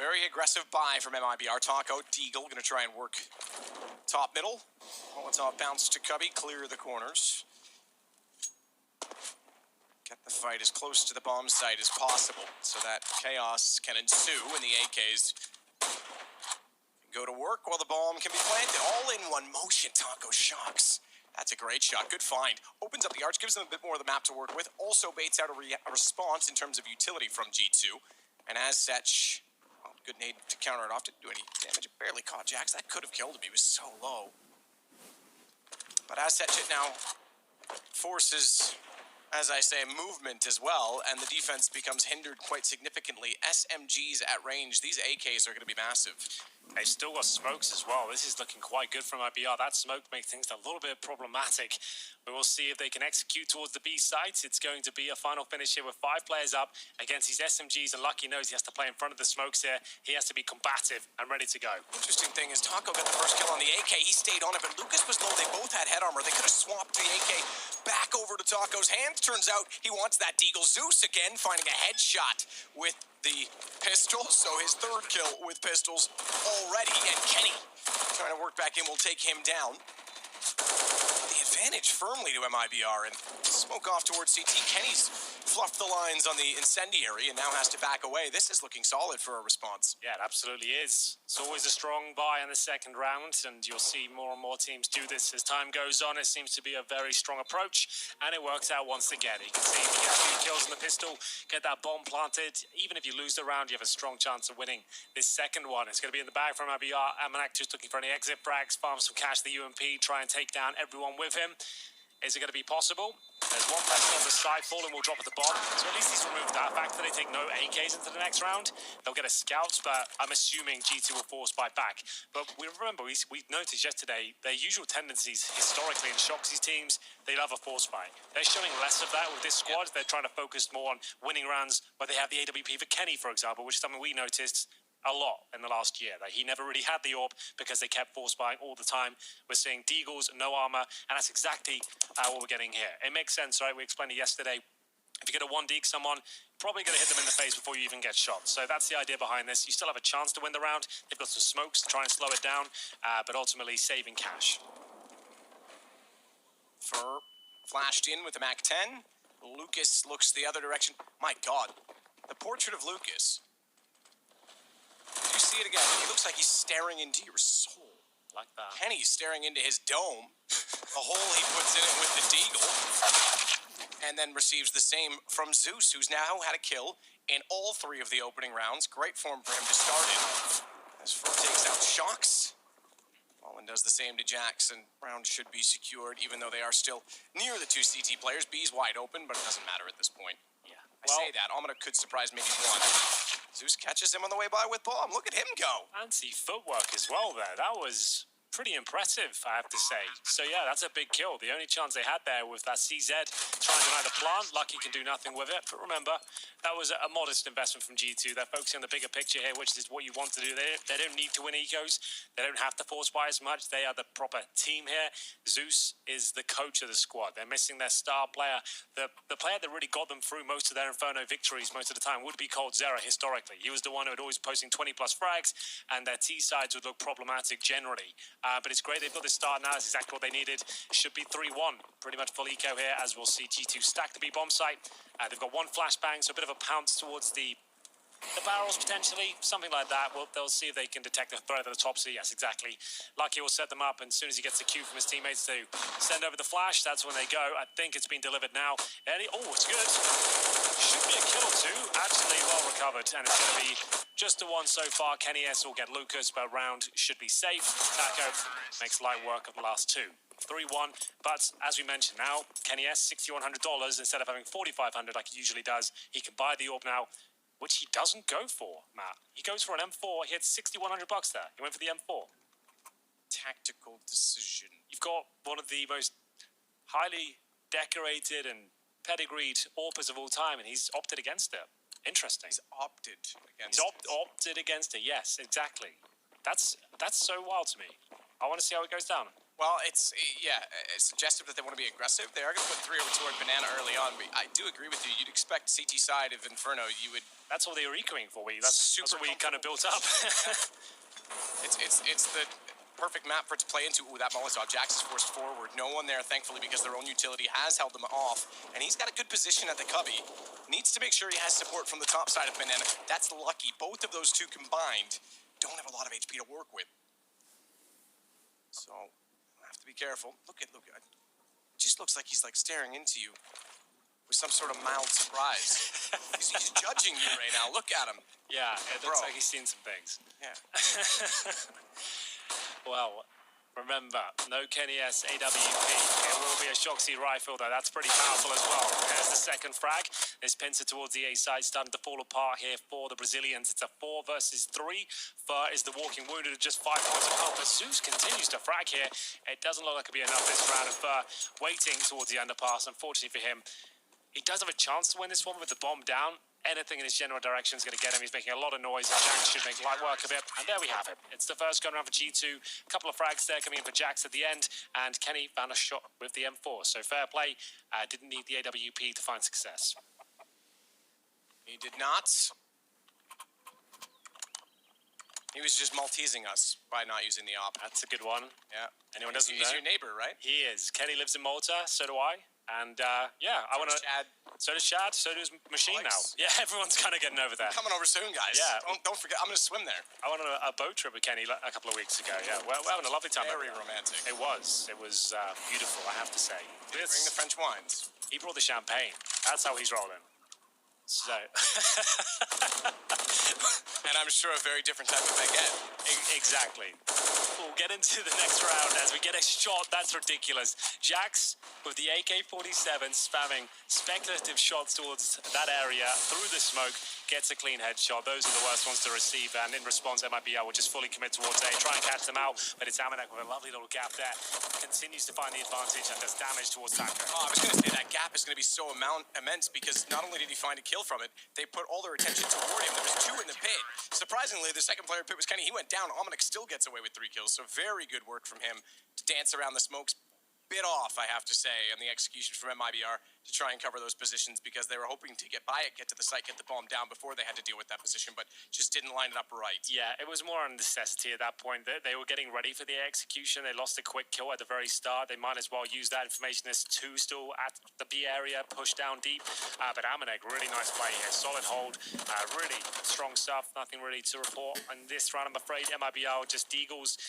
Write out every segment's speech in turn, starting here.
Very aggressive buy from Mibr. Taco, Deagle gonna try and work top middle. Molotov bounce to Cubby, clear the corners. Get the fight as close to the bomb site as possible so that chaos can ensue and the AKs can go to work while the bomb can be planted. All in one motion, Taco shocks. That's a great shot, good find. Opens up the arch, gives them a bit more of the map to work with. Also baits out a response in terms of utility from G2. And as such, well, good nade to counter it off. Didn't do any damage, it barely caught Jax. That could have killed him, he was so low. But as such, it now forces, as I say, movement as well, and the defense becomes hindered quite significantly. SMGs at range, these AKs are going to be massive. They've still got smokes as well. This is looking quite good from Mibr. That smoke makes things a little bit problematic. We will see if they can execute towards the B site. It's going to be a final finish here with 5 players up against these SMGs, and Lucky knows he has to play in front of the smokes here. He has to be combative and ready to go. Interesting thing is Taco got the first kill on the AK. He stayed on it, but Lucas was low. They both had head armor. They could have swapped the AK back over to Taco's hands. Turns out he wants that Deagle. Zeus again finding a headshot with the pistol, so his third kill with pistols already, and Kenny trying to work back in will take him down. The advantage firmly to Mibr, and smoke off towards CT. Kenny's fluffed the lines on the incendiary and now has to back away. This is looking solid for a response. Yeah, it absolutely is. It's always a strong buy in the second round, and you'll see more and more teams do this as time goes on. It seems to be a very strong approach, and it works out once again. You can see if you get a few kills in the pistol, get that bomb planted. Even if you lose the round, you have a strong chance of winning this second one. It's going to be in the bag from Mibr. Amanak just looking for any exit frags, farm some cash, the UMP, try and take down everyone with him. Is it going to be possible? There's one person on the side. Fallen will drop at the bottom. So at least he's removed that factor. They take no AKs into the next round. They'll get a scout, but I'm assuming G2 will force buy back. But we noticed yesterday their usual tendencies historically in Shoxy's teams, they love a force buy. They're showing less of that with this squad. They're trying to focus more on winning rounds, where they have the AWP for Kenny, for example, which is something we noticed a lot in the last year. Like, he never really had the AWP because they kept force buying all the time. We're seeing Deagles, no armor, and that's exactly what we're getting here. It makes sense, right? We explained it yesterday. If you're going to one-deeg someone, you're probably going to hit them in the face before you even get shot. So that's the idea behind this. You still have a chance to win the round. They've got some smokes to try and slow it down, but ultimately saving cash. Fur flashed in with the MAC-10. Lucas looks the other direction. My God, the portrait of Lucas. You see it again. He looks like he's staring into your soul. Like that. Kenny's staring into his dome. The hole he puts in it with the Deagle. And then receives the same from Zeus, who's now had a kill in all 3 of the opening rounds. Great form for him to start in. As Fur takes out Shocks. Fallen does the same to Jax, and round should be secured, even though they are still near the 2 CT players. B's wide open, but it doesn't matter at this point. Yeah. I say that. Omina could surprise maybe one. Zeus catches him on the way by with bomb. Look at him go. Anti-footwork as well there. That was pretty impressive, I have to say. So yeah, that's a big kill. The only chance they had there was that CZ trying to deny the plant. Lucky can do nothing with it. But remember, that was a modest investment from G2. They're focusing on the bigger picture here, which is what you want to do. They don't need to win ecos. They don't have to force buy as much. They are the proper team here. Zeus is the coach of the squad. They're missing their star player. The player that really got them through most of their Inferno victories most of the time would be Cold Zera historically. He was the one who had always posting 20+ frags, and their T-sides would look problematic generally. But it's great they've got this start now. That's exactly what they needed. Should be 3-1. Pretty much full eco here, as we'll see G2 stack the B bomb site. They've got one flashbang, so a bit of a pounce towards the barrels potentially, something like that. Well, they'll see if they can detect the threat at the top. So yes, exactly. Lucky will set them up, and as soon as he gets the cue from his teammates to send over the flash, that's when they go. I think it's been delivered now. Oh, it's good. Should be a kill or 2. Absolutely well recovered, and it's going to be just the one so far. Kenny S will get Lucas, but round should be safe. Taco makes light work of the last 2. 3-1, but as we mentioned now, Kenny S, $6,100 instead of having $4,500 like he usually does. He can buy the AWP now, which he doesn't go for, Matt. He goes for an M4. He had $6,100 there. He went for the M4. Tactical decision. You've got one of the most highly decorated and pedigreed AWPers of all time, and he's opted against it. Interesting. He's opted against it. He's opted against it, yes, exactly. That's so wild to me. I want to see how it goes down. Well, it's suggestive that they want to be aggressive. They are going to put 3 over toward Banana early on, but I do agree with you. You'd expect CT side of Inferno, you would... That's what they were echoing for. That's what we kind of built up. It's the perfect map for it to play into. Ooh, that Molotov. Jax is forced forward. No one there, thankfully, because their own utility has held them off. And he's got a good position at the cubby. Needs to make sure he has support from the top side of Banana. That's lucky. Both of those two combined don't have a lot of HP to work with. So, I have to be careful. Look at. It just looks like he's like staring into you with some sort of mild surprise. he's judging you right now. Look at him. Yeah, it looks like he's seen some things. Yeah. Well, remember, no Kenny S AWP. It will be a Shoxy rifle, though. That's pretty powerful as well. There's the second frag. This pincer towards the A side starting to fall apart here for the Brazilians. It's a 4 versus 3. Fur is the walking wounded at just 5 points of health. But Zeus continues to frag here. It doesn't look like it'll be enough this round of Fur waiting towards the underpass. Unfortunately for him, he does have a chance to win this one with the bomb down. Anything in his general direction is going to get him. He's making a lot of noise, and Jax should make light work of it. And there we have it. It's the first gun round for G2. A couple of frags there coming in for Jax at the end, and Kenny found a shot with the M4. So fair play. Didn't need the AWP to find success. He did not. He was just Maltesing us by not using the op. That's a good one. Yeah. Anyone doesn't know? He's your neighbor, right? He is. Kenny lives in Malta. So do I. And yeah, I want to. So does Chad. So does Machine Alex. now. Yeah, everyone's kind of getting over there. Coming over soon, guys. Yeah. Don't forget. I'm gonna swim there. I went on a boat trip with Kenny a couple of weeks ago. Yeah, we're having a lovely time. Very romantic. It was. It was beautiful, I have to say. Bring the French wines. He brought the champagne. That's how he's rolling. So. And I'm sure a very different type of baguette. Exactly. We'll get into the next round as we get a shot. That's ridiculous. Jax with the AK-47 spamming speculative shots towards that area through the smoke. Gets a clean headshot. Those are the worst ones to receive. And in response, Mibr will just fully commit towards A. Try and catch them out. But it's Amanek with a lovely little gap there. Continues to find the advantage and does damage towards Taco. Oh, I was going to say that gap is going to be so immense because not only did he find a kill from it, they put all their attention toward him. There was 2 in the pit. Surprisingly, the second player pit was Kenny. He went down. Amanek still gets away with 3 kills. So very good work from him to dance around the smokes. Bit off, I have to say, on the execution from Mibr to try and cover those positions because they were hoping to get by it, get to the site, get the bomb down before they had to deal with that position, but just didn't line it up right. Yeah, it was more on necessity at that point. They were getting ready for the execution. They lost a quick kill at the very start. They might as well use that information as 2 still at the B area, push down deep. But Amanek, really nice play here. Solid hold, really strong stuff. Nothing really to report on this round, I'm afraid. Mibr just deagles.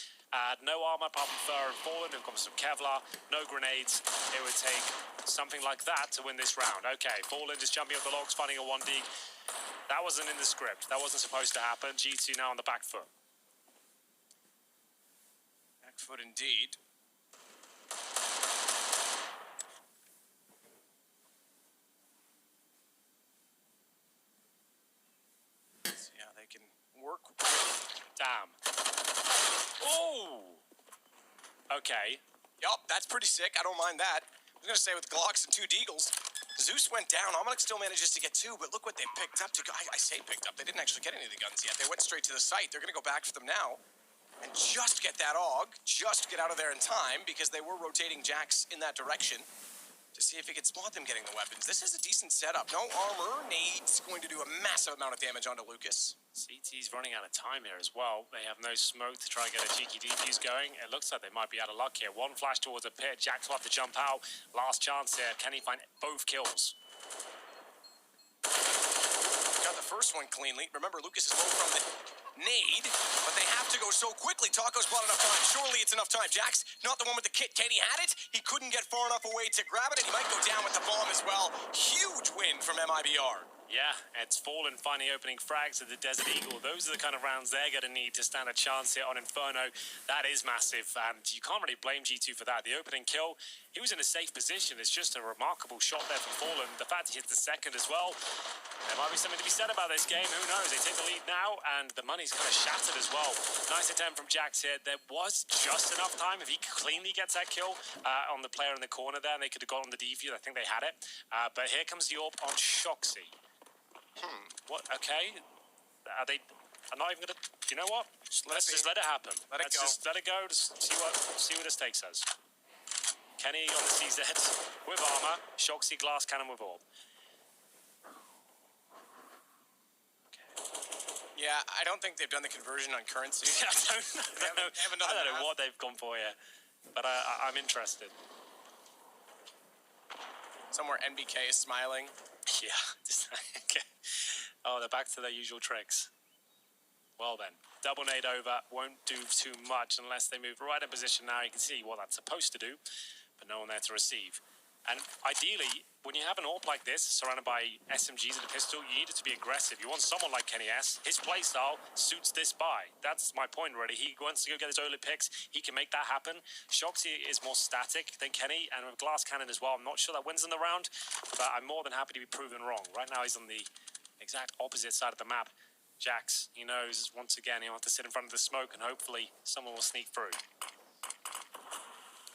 No armor apart from Fur and Fallen. They've got some Kevlar, no grenades. It would take something like that to win this round. Okay, Fallen just jumping up the logs, finding a 1D. That wasn't in the script. That wasn't supposed to happen. G2 now on the back foot. Back foot indeed. Let's see how they can work with... Damn. Oh! Okay. Yup, that's pretty sick. I don't mind that. I was going to say with Glocks and 2 Deagles, Zeus went down. Amanek still manages to get 2, but look what they picked up. I say picked up. They didn't actually get any of the guns yet. They went straight to the site. They're going to go back for them now and just get that AUG, just get out of there in time because they were rotating Jax in that direction to see if he could spot them getting the weapons. This is a decent setup. No armor. Nades going to do a massive amount of damage onto Lucas. CT's running out of time here as well. They have no smoke to try and get a cheeky defuse going. It looks like they might be out of luck here. 1 flash towards the pit. Jax will have to jump out. Last chance here. Can he find both kills? Got the first one cleanly. Remember, Lucas is low from the nade, but they have to go so quickly. Taco's bought enough time. Surely it's enough time. Jax, not the one with the kit. Kenny had it. He couldn't get far enough away to grab it, and he might go down with the bomb as well. Huge win from Mibr. Yeah, it's Fallen finding opening frags at the Desert Eagle. Those are the kind of rounds they're going to need to stand a chance here on Inferno. That is massive, and you can't really blame G2 for that. The opening kill, he was in a safe position. It's just a remarkable shot there from Fallen. The fact he hits the second as well, there might be something to be said about this game. Who knows? They take the lead now, and the money's kind of shattered as well. Nice attempt from Jax here. There was just enough time. If he cleanly gets that kill on the player in the corner there, and they could have gone on the defuse, I think they had it. But here comes the AWP on Shoxy. What? Okay. Are they I'm not even gonna. You know what? Let's just let it happen. Let's Let's just let it go. Just see what this takes us. Kenny on the CZ with armor. Shoxy glass cannon with orb. Yeah, I don't think they've done the conversion on currency. I don't know what they've gone for here, but I'm interested. Somewhere NBK is smiling. Yeah. Okay. Oh, they're back to their usual tricks. Well then, double nade over won't do too much unless they move right in position now. You can see what that's supposed to do, but no one there to receive. And ideally, when you have an AWP like this, surrounded by SMGs and a pistol, you need it to be aggressive. You want someone like Kenny S. His playstyle suits this buy. That's my point, really. He wants to go get his early picks. He can make that happen. Shoxy is more static than Kenny, and with glass cannon as well. I'm not sure that wins in the round, but I'm more than happy to be proven wrong. Right now, he's on the exact opposite side of the map. Jax, he knows, once again, he'll have to sit in front of the smoke, and hopefully someone will sneak through.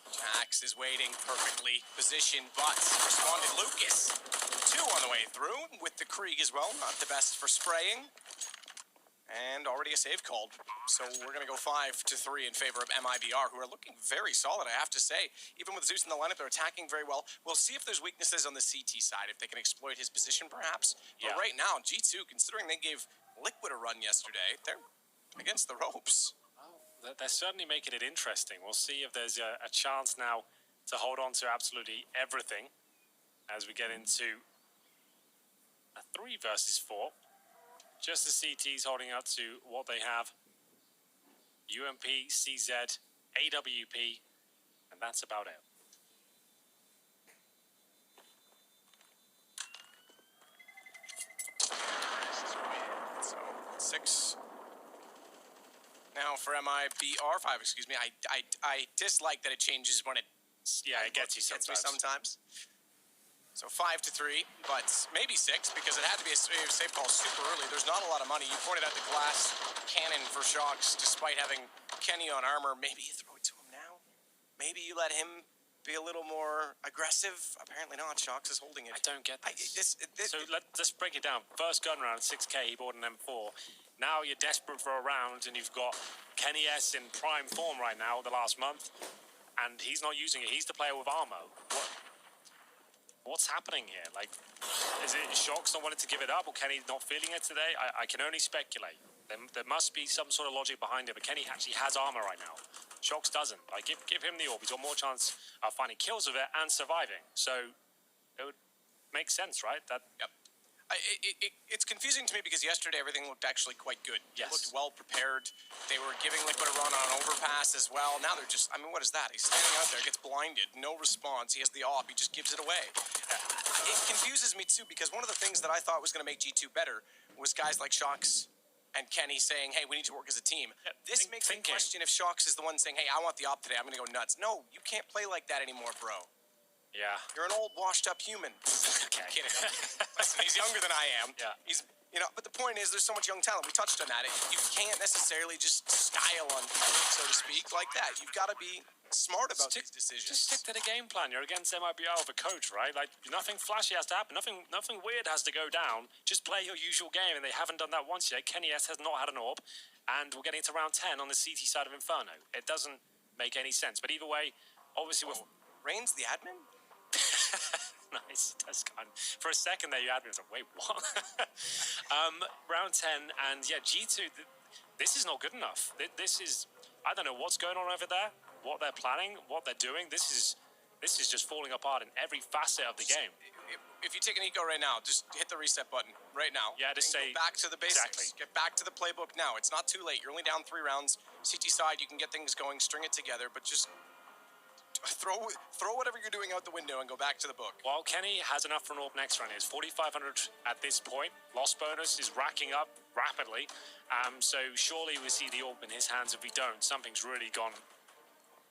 Jax is waiting perfectly positioned, but responded Lucas. 2 on the way through with the Krieg as well. Not the best for spraying. And already a save called. So we're going to go 5-3 in favor of Mibr, who are looking very solid, I have to say. Even with Zeus in the lineup, they're attacking very well. We'll see if there's weaknesses on the CT side, if they can exploit his position perhaps. But right now, G2, considering they gave Liquid a run yesterday, they're against the ropes. They're certainly making it interesting. We'll see if there's a chance now to hold on to absolutely everything as we get into a 3 versus 4. Just the CTs holding up to what they have. UMP, CZ, AWP, and that's about it. So 6. Now for Mibr 5, excuse me. I dislike that it changes when it gets you sometimes. So 5-3, but maybe 6 because it had to be a safe call super early. There's not a lot of money. You pointed out the glass cannon for Shox, despite having Kenny on armor. Maybe you throw it to him now. Maybe you let him be a little more aggressive. Apparently not. Shox is holding it. I don't get this. This So let's break it down. First gun round, 6K, he bought an M4. Now you're desperate for a round, and you've got Kenny S in prime form right now, the last month, and he's not using it. He's the player with armor. What's happening here? Like, is it Shox not wanting to give it up, or Kenny not feeling it today? I can only speculate. There must be some sort of logic behind it, but Kenny actually has armor right now. Shox doesn't. Like, give him the orb. He's got more chance of finding kills with it and surviving. So it would make sense, right? Yep. It's confusing to me because yesterday everything looked actually quite good. Yes. They looked well prepared. They were giving Liquid a run on an overpass as well. Now they're just, I mean, what is that? He's standing out there, gets blinded, no response. He has the AWP, he just gives it away. It confuses me too because one of the things that I thought was going to make G2 better was guys like Shox and Kenny saying, hey, we need to work as a team. Yeah, this makes me question if Shox is the one saying, hey, I want the AWP today, I'm going to go nuts. No, you can't play like that anymore, bro. Yeah. You're an old, washed-up human. Okay. I'm kidding. Listen, he's younger than I am. Yeah. He's, but the point is, there's so much young talent. We touched on that. You can't necessarily just style on people, so to speak, like that. You've got to be smart about these decisions. Just stick to the game plan. You're against Mibr with a coach, right? Like, nothing flashy has to happen. Nothing weird has to go down. Just play your usual game, and they haven't done that once yet. Kenny S has not had an AWP, and we're getting to round 10 on the CT side of Inferno. It doesn't make any sense. But either way, obviously, with Reigns the admin? Nice. That's kind. For a second there, you had me. I was like, wait, what? Round 10, and yeah, G2. This is not good enough. This is. I don't know what's going on over there. What they're planning. What they're doing. This is just falling apart in every facet of the game. If you take an eco right now, just hit the reset button right now. Yeah, just say go back to the basics. Exactly. Get back to the playbook now. It's not too late. You're only down 3 rounds. CT side, you can get things going, string it together, but just throw whatever you're doing out the window and go back to the book. While Kenny has enough for an AWP next round, he has 4,500 at this point. Loss bonus is racking up rapidly. So surely we see the AWP in his hands. If we don't, something's really gone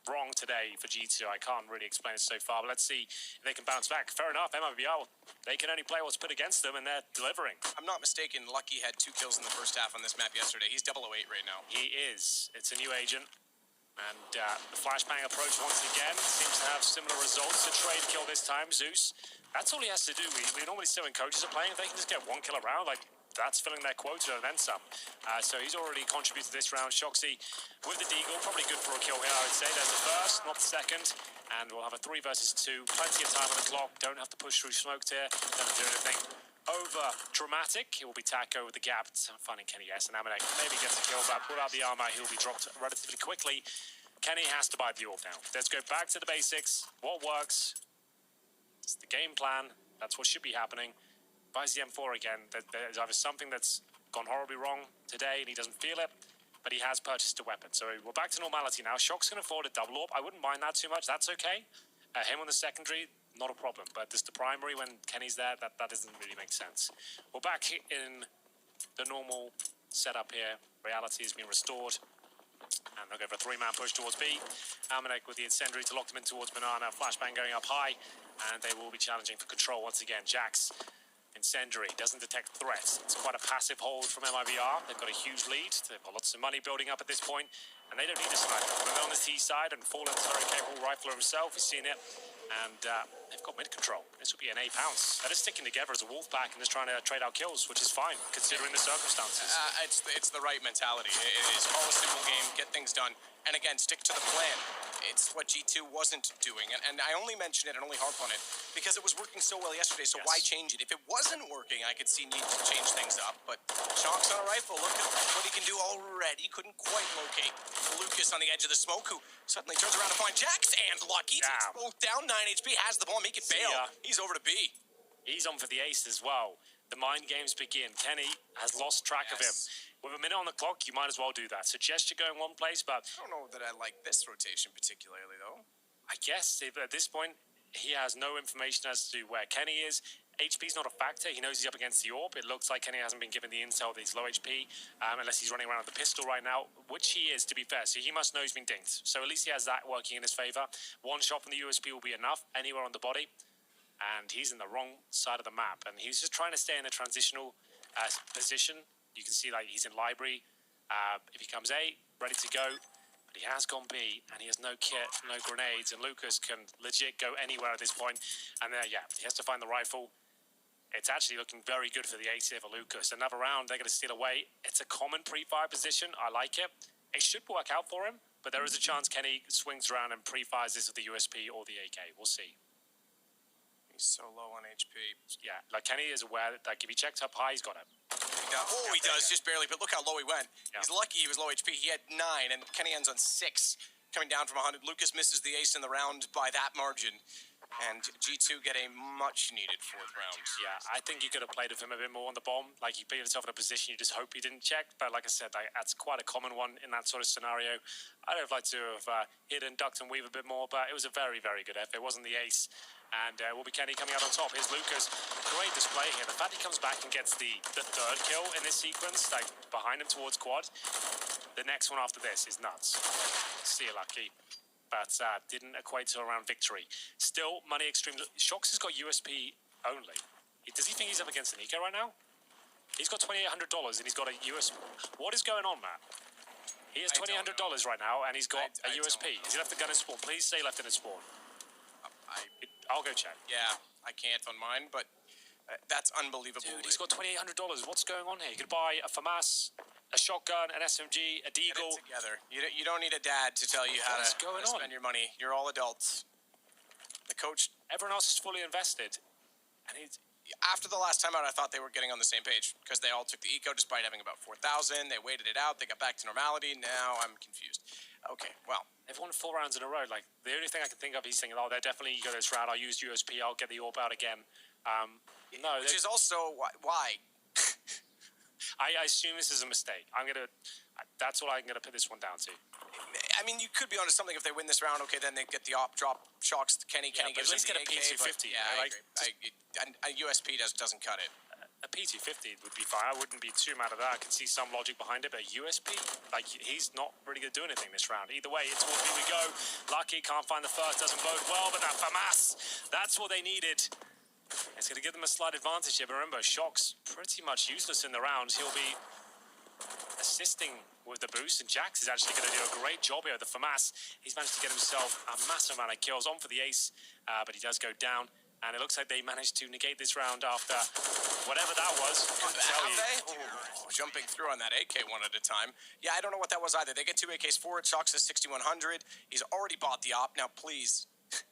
wrong today for G2. I can't really explain it so far, but let's see if they can bounce back. Fair enough, Mibr, they can only play what's put against them, and they're delivering. I'm not mistaken, Lucky had 2 kills in the first half on this map yesterday. He's 008 right now. He is. It's a new agent. And the flashbang approach once again seems to have similar results. A trade kill this time, Zeus. That's all he has to do. We normally see when coaches are playing, if they can just get 1 kill a round, like, that's filling their quota and then some. So he's already contributed this round. Shoxy with the deagle, probably good for a kill here, I would say. There's the first, not the second. And we'll have a 3 versus 2. Plenty of time on the clock. Don't have to push through smoked here. Don't do anything over dramatic. It will be Tack over the gap, finding Kenny S. And Amanek maybe gets a kill, but without the armor, he'll be dropped relatively quickly. Kenny has to buy the AWP now. Let's go back to the basics. What works? It's the game plan. That's what should be happening. Buys the M4 again. There's either something that's gone horribly wrong today and he doesn't feel it, but he has purchased a weapon. So we're back to normality now. Shock's going to afford a double AWP. I wouldn't mind that too much. That's okay. Him on the secondary, not a problem. But just the primary, when Kenny's there, that doesn't really make sense. We're back in the normal setup here. Reality has been restored. And they'll go for a 3-man push towards B. Amanek with the incendiary to lock them in towards Banana. Flashbang going up high. And they will be challenging for control once again. Jax, incendiary, doesn't detect threats. It's quite a passive hold from MIBR. They've got a huge lead. They've got lots of money building up at this point. And they don't need a sniper. They're on the T side, and Fallen's very capable rifler himself. He's seen it. And they've got mid control. This will be an A pounce. They're just sticking together as a wolf pack and just trying to trade out kills, which is fine, considering the circumstances. It's the right mentality. It is call a simple game, get things done, and again, stick to the plan. It's what G2 wasn't doing, and I only mention it and only harp on it because it was working so well yesterday, so why change it? If it wasn't working, I could see need to change things up, but Shock's on a rifle. Look at what he can do already. Couldn't quite locate Lucas on the edge of the smoke, who suddenly turns around to find Jax, and Lucky takes both down. 9 HP, has the bomb, he can bail. He's over to B. He's on for the ace as well. The mind games begin. Kenny has lost track of him. With a minute on the clock, you might as well do that. Suggest you go in one place, but I don't know that I like this rotation particularly, though. I guess if at this point, he has no information as to where Kenny is. HP's not a factor. He knows he's up against the AWP. It looks like Kenny hasn't been given the intel that he's low HP, unless he's running around with the pistol right now, which he is, to be fair. So he must know he's been dinked. So at least he has that working in his favor. One shot from the USP will be enough, anywhere on the body. And he's in the wrong side of the map. And he's just trying to stay in a transitional position. You can see like he's in library. If he comes A, ready to go. But he has gone B, and he has no kit, no grenades. And Lucas can legit go anywhere at this point. And he has to find the rifle. It's actually looking very good for the ace here for Lucas. Another round, they're going to steal away. It's a common pre-fire position. I like it. It should work out for him, but there is a chance Kenny swings around and pre-fires this with the USP or the AK. We'll see. He's so low on HP. Yeah, like Kenny is aware that like, if he checked up high, he's got it. He does, just barely, but look how low he went. Yeah. He's lucky he was low HP. He had 9, and Kenny ends on 6, coming down from 100. Lucas misses the ace in the round by that margin. And G2 get a much-needed 4th round. Yeah, I think you could have played with him a bit more on the bomb. Like, he put himself in a position you just hope he didn't check. But like I said, that's quite a common one in that sort of scenario. I'd have liked to have hit and ducked and weave a bit more, but it was a very, very good effort. It wasn't the ace. And will be Kenny coming out on top. Here's Lucas. Great display here. The fact he comes back and gets the 3rd kill in this sequence, like behind him towards quad. The next one after this is nuts. See you, Lucky. But didn't equate to around victory. Still, money extreme. Shox has got USP only. Does he think he's up against an eco right now? He's got $2,800 and he's got a USP. What is going on, Matt? He has $2,800 right now and he's got a USP. Has he left the gun in spawn? Please say left it in spawn. I'll go check. Yeah, I can't on mine, but that's unbelievable. Dude, he's got $2,800. What's going on here? You could buy a FAMAS, a shotgun, an SMG, a deagle. Get it together. You don't need a dad to tell you how to spend your money. You're all adults. The coach. Everyone else is fully invested. And after the last time out, I thought they were getting on the same page because they all took the eco despite having about 4,000. They waited it out. They got back to normality. Now I'm confused. Okay, well. They've won 4 rounds in a row. Like, the only thing I can think of, he's thinking, oh, they're definitely go this route. I'll use USP. I'll get the AWP out again. No. Which is also why. I assume this is a mistake. That's what I'm gonna put this one down to. I mean, you could be onto something if they win this round. Okay, then they get the op drop Shocks to Kenny. Kenny gives at least get a P250. Yeah, I agree. A USP doesn't cut it. A P250 would be fine. I wouldn't be too mad at that. I could see some logic behind it, but a USP, like, he's not really going to do anything this round. Either way, it's towards me we go. Lucky can't find the first, doesn't bode well, but that FAMAS, that's what they needed. It's going to give them a slight advantage here, but remember, Shock's pretty much useless in the rounds. He'll be assisting with the boost, and Jax is actually going to do a great job here with the FAMAS. He's managed to get himself a massive amount of kills on for the ace, but he does go down. And it looks like they managed to negate this round after whatever that was. Couldn't tell Have you. they? Ooh, jumping through on that AK one at a time. Yeah, I don't know what that was either. They get 2 AKs for it. Shox is 6100. He's already bought the op. Now, please,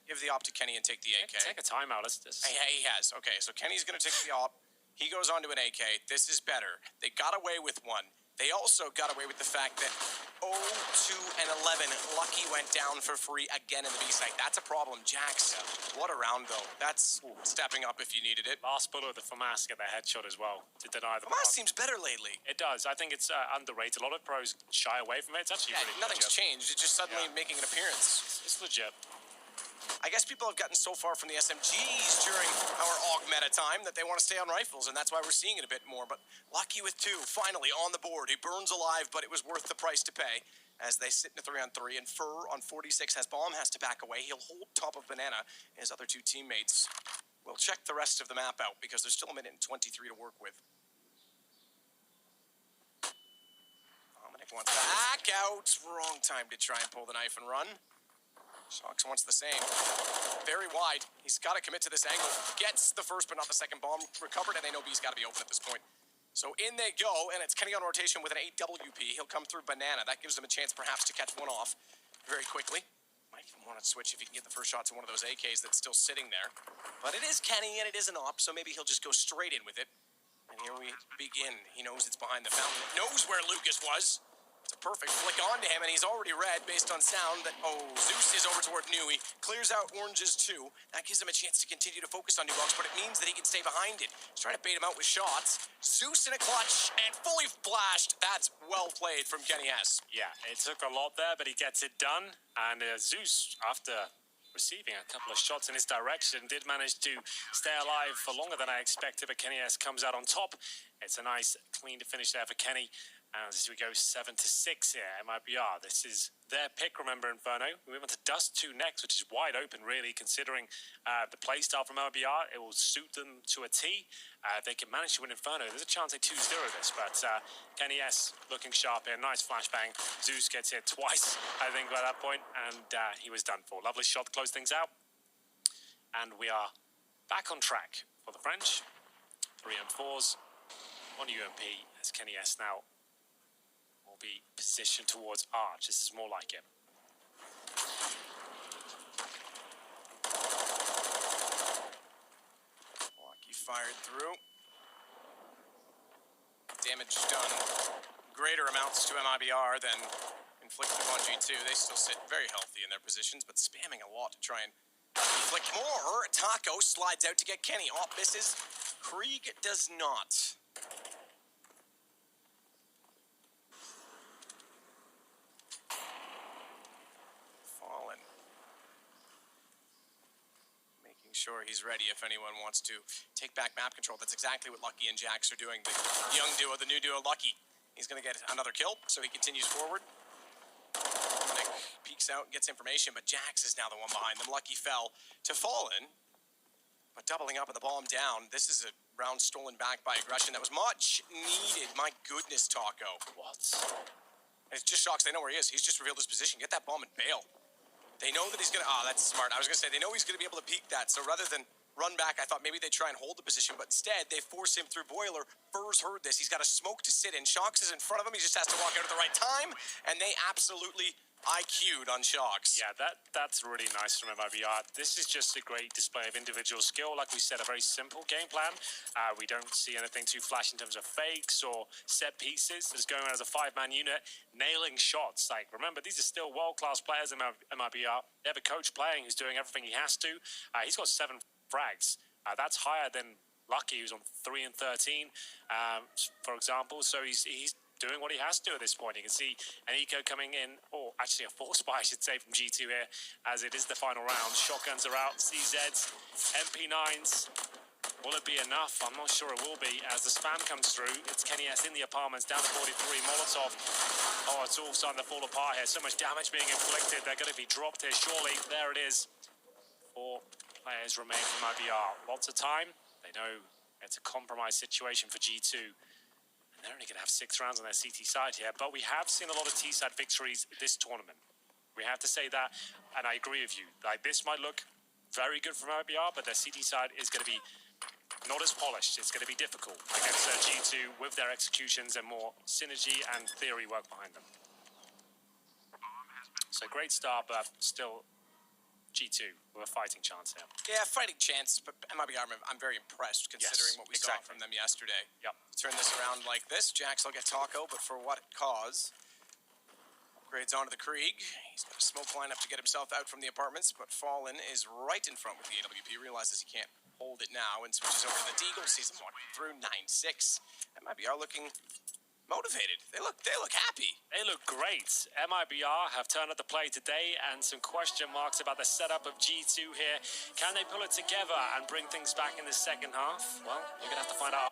give the op to Kenny and take the AK. Take a timeout. Let's just... He has. Okay, so Kenny's going to take the op. He goes on to an AK. This is better. They got away with one. They also got away with the fact that 0, 2, and 11, Lucky went down for free again in the B site. That's a problem. Jax, what a round, though. That's stepping up if you needed it. Last bullet with the FAMAS get their headshot as well to deny the Hamas seems better lately. It does. I think it's underrated. A lot of pros shy away from it. It's actually really nothing's legit. changed. It's just suddenly making an appearance. It's legit. I guess people have gotten so far from the SMGs during our AUG meta time that they want to stay on rifles, and that's why we're seeing it a bit more. But Lucky with 2, finally on the board. He burns alive, but it was worth the price to pay as they sit in a 3-on-3. And Fur on 46 has bomb, has to back away. He'll hold top of Banana. His other 2 teammates will check the rest of the map out because there's still a minute and 23 to work with. Dominic wants back out. Wrong time to try and pull the knife and run. Shox wants the same. Very wide. He's got to commit to this angle. Gets the first but not the second bomb recovered, and they know B's got to be open at this point. So in they go, and it's Kenny on rotation with an 8 WP. He'll come through Banana. That gives them a chance perhaps to catch one off very quickly. Might even want to switch if he can get the first shot to one of those AKs that's still sitting there. But it is Kenny, and it is an op, so maybe he'll just go straight in with it. And here we begin. He knows it's behind the fountain. Knows where Lucas was. It's a perfect flick onto him, and he's already read based on sound that, Zeus is over toward Nui. Clears out Oranges too. That gives him a chance to continue to focus on New Box, but it means that he can stay behind it. He's trying to bait him out with shots. Zeus in a clutch, and fully flashed. That's well played from Kenny S. Yeah, it took a lot there, but he gets it done. And Zeus, after receiving a couple of shots in his direction, did manage to stay alive for longer than I expected, but Kenny S comes out on top. It's a nice, clean finish there for Kenny. As we go 7-6 here, MIBR. This is their pick, remember, Inferno. We move on to Dust 2 next, which is wide open, really, considering the playstyle from MIBR. It will suit them to a T. If they can manage to win Inferno, there's a chance they 2-0 this. But Kenny S looking sharp here. Nice flashbang. Zeus gets hit twice, I think, by that point, and he was done for. Lovely shot to close things out. And we are back on track for the French. 3 and 4s on UMP as Kenny S now be positioned towards Arch. This is more like it. Lucky fired through. Damage done. Greater amounts to MIBR than inflicted upon G2. They still sit very healthy in their positions, but spamming a lot to try and inflict more. Taco slides out to get Kenny. Op misses. Krieg does not. Sure, he's ready if anyone wants to take back map control. That's exactly what Lucky and Jax are doing. The young duo, the new duo, Lucky. He's going to get another kill, so he continues forward. Dominic peeks out and gets information, but Jax is now the one behind them. Lucky fell to Fallen, but doubling up with the bomb down. This is a round stolen back by aggression that was much needed. My goodness, Taco. What? It's just Shox. They know where he is. He's just revealed his position. Get that bomb and bail. They know that he's going to... that's smart. I was going to say, they know he's going to be able to peek that. So rather than run back, I thought maybe they'd try and hold the position. But instead, they force him through Boiler. Fur's heard this. He's got a smoke to sit in. Shox is in front of him. He just has to walk out at the right time. And they absolutely IQ'd on Shox. Yeah, that's really nice from MIBR. This is just a great display of individual skill. Like we said, a very simple game plan. We don't see anything too flash in terms of fakes or set pieces. Just going around as a 5-man unit, nailing shots. Like, remember, these are still world-class players in MIBR. They have a coach playing who's doing everything he has to. He's got 7 frags. That's higher than Lucky, who's on 3 and 13, for example. So he's doing what he has to at this point. You can see an eco coming in, or actually a force buy, I should say, from G2 here, as it is the final round. Shotguns are out, CZs, MP9s. Will it be enough? I'm not sure it will be. As the spam comes through, it's Kenny S in the apartments, down to 43. Molotov. Oh, it's all starting to fall apart here. So much damage being inflicted. They're going to be dropped here, surely. There it is. 4 players remain from IBR. Lots of time. They know it's a compromised situation for G2. They're only going to have 6 rounds on their CT side here, but we have seen a lot of T-side victories this tournament. We have to say that, and I agree with you. Like, this might look very good from Mibr, but their CT side is going to be not as polished. It's going to be difficult against G2 with their executions and more synergy and theory work behind them. So great start, but still G2 with a fighting chance here. Yeah, fighting chance, but Mibr, I'm very impressed considering what we saw from them yesterday. Yep. Turn this around like this. Jax will get Taco, but for what cause? Upgrades onto the Krieg. He's got a smoke lineup to get himself out from the apartments, but Fallen is right in front with the AWP. Realizes he can't hold it now and switches over to the Deagle. Sees him walking through 9-6. And Mibr looking motivated. They look happy. They look great. Mibr have turned up the play today, and some question marks about the setup of G2 here. Can they pull it together and bring things back in the second half? Well, you're going to have to find out.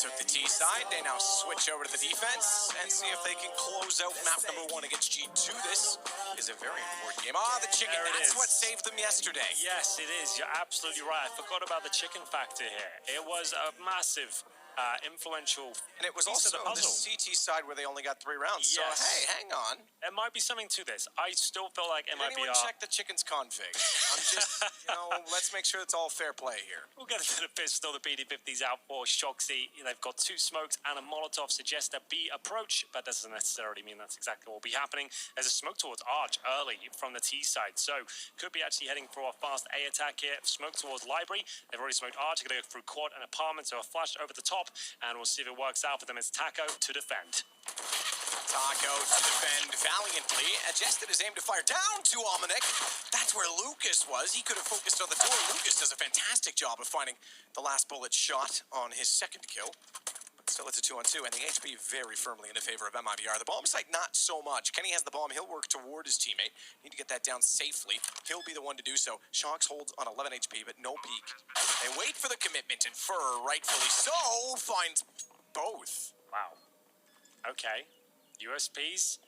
took the T side. They now switch over to the defense and see if they can close out map number 1 against G2. This is a very important game. Ah, the chicken. There it That's is. what saved them yesterday. Yes, it is. You're absolutely right. I forgot about the chicken factor here. It was a massive, influential And it was piece also of the puzzle. CT side where they only got 3 rounds. Yes. So, hey, hang on. There might be something to this. I still feel like Did anyone MIBR... check the chicken's config? I'm just, let's make sure it's all fair play here. We'll get into the pistol. The PD-50's out for Shoxy. They've got 2 smokes and a Molotov suggests a B approach, but doesn't necessarily mean that's exactly what will be happening. There's a smoke towards Arch early from the T side, so could be actually heading for a fast A attack here. Smoke towards Library. They've already smoked Arch. They're going to go through quad and apartment, so a flash over the top, and we'll see if it works out for them. It's Taco to defend. Taco to defend valiantly. Adjusted his aim to fire down to Almanac. That's where Lucas was. He could have focused on the door. Lucas does a fantastic job of finding the last bullet shot on his second kill. But still, it's a 2-on-2, and the HP very firmly in the favor of MIBR. The bomb site, not so much. Kenny has the bomb. He'll work toward his teammate. Need to get that down safely. He'll be the one to do so. Shox holds on 11 HP, but no peek. They wait for the commitment, and Fur, rightfully so, finds both. Wow. Okay. USPs,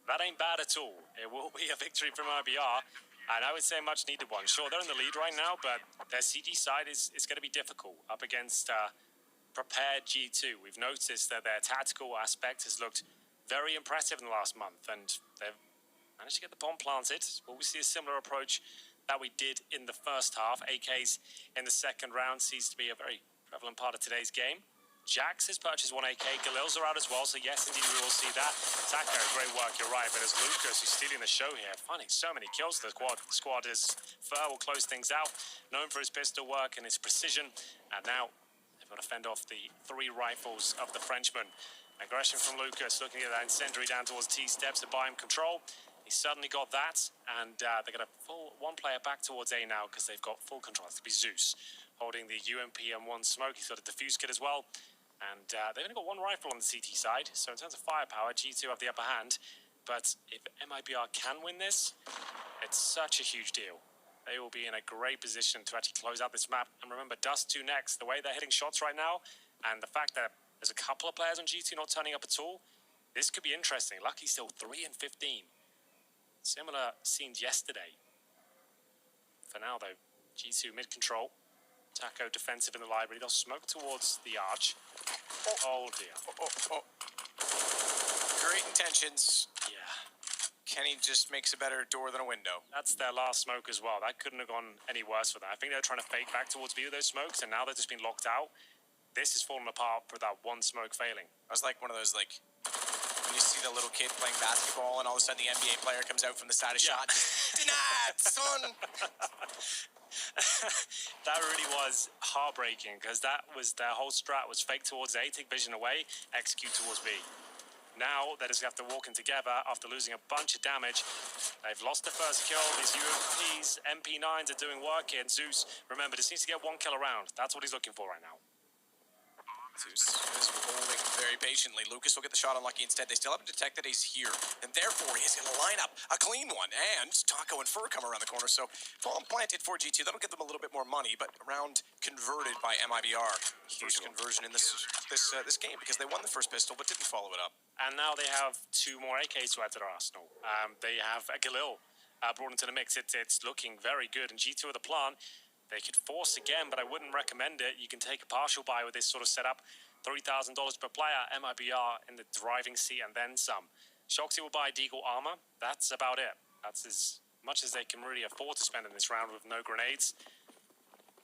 that ain't bad at all. It will be a victory from IBR, and I would say a much needed one. Sure, they're in the lead right now, but their CG side is going to be difficult up against prepared G2. We've noticed that their tactical aspect has looked very impressive in the last month, and they've managed to get the bomb planted. Will we see a similar approach that we did in the first half? AKs in the second round seems to be a very prevalent part of today's game. Jax has purchased 1 AK, Galils are out as well, so yes, indeed, we will see that. Taco, great work, you're right, but as Lucas, who's stealing the show here, finding so many kills to the squad as Fur will close things out, known for his pistol work and his precision, and now they've got to fend off the 3 rifles of the Frenchman. Aggression from Lucas, looking at that incendiary down towards T-steps to buy him control. He suddenly got that, and they're going to pull 1 player back towards A now because they've got full control. It's going to be Zeus holding the UMP and 1 smoke. He's got a defuse kit as well. And they've only got 1 rifle on the CT side, so in terms of firepower, G2 have the upper hand. But if MIBR can win this, it's such a huge deal. They will be in a great position to actually close out this map. And remember, Dust 2 next, the way they're hitting shots right now, and the fact that there's a couple of players on G2 not turning up at all, this could be interesting. Lucky still 3 and 15. Similar scenes yesterday. For now, though, G2 mid-control. Taco defensive in the library. They'll smoke towards the arch. Oh dear. Great intentions. Yeah. Kenny just makes a better door than a window. That's their last smoke as well. That couldn't have gone any worse for them. I think they're trying to fake back towards B with those smokes, and now they've just been locked out. This has fallen apart for that 1 smoke failing. I was like one of those, like, when you see the little kid playing basketball and all of a sudden the NBA player comes out from the side of shot. Denied, son! That really was heartbreaking because that was their whole strat was fake towards A, take vision away, execute towards B. Now they just have to walk in together after losing a bunch of damage. They've lost the first kill. These UMPs, MP9s are doing work here. And Zeus, remember, just needs to get 1 kill around. That's what he's looking for right now. Zeus is holding very patiently. Lucas will get the shot unlucky instead. They still haven't detected he's here, and therefore he's going to line up a clean one. And Taco and Fur come around the corner, so bomb planted for G2. That'll give them a little bit more money, but round converted by MIBR. Huge conversion in this game because they won the first pistol but didn't follow it up. And now they have 2 more AKs to add to their arsenal. They have a Galil brought into the mix. It's looking very good, and G2 are the plan. They could force again, but I wouldn't recommend it. You can take a partial buy with this sort of setup. $3,000 per player, MIBR in the driving seat and then some. Shoxy will buy Deagle armor. That's about it. That's as much as they can really afford to spend in this round with no grenades.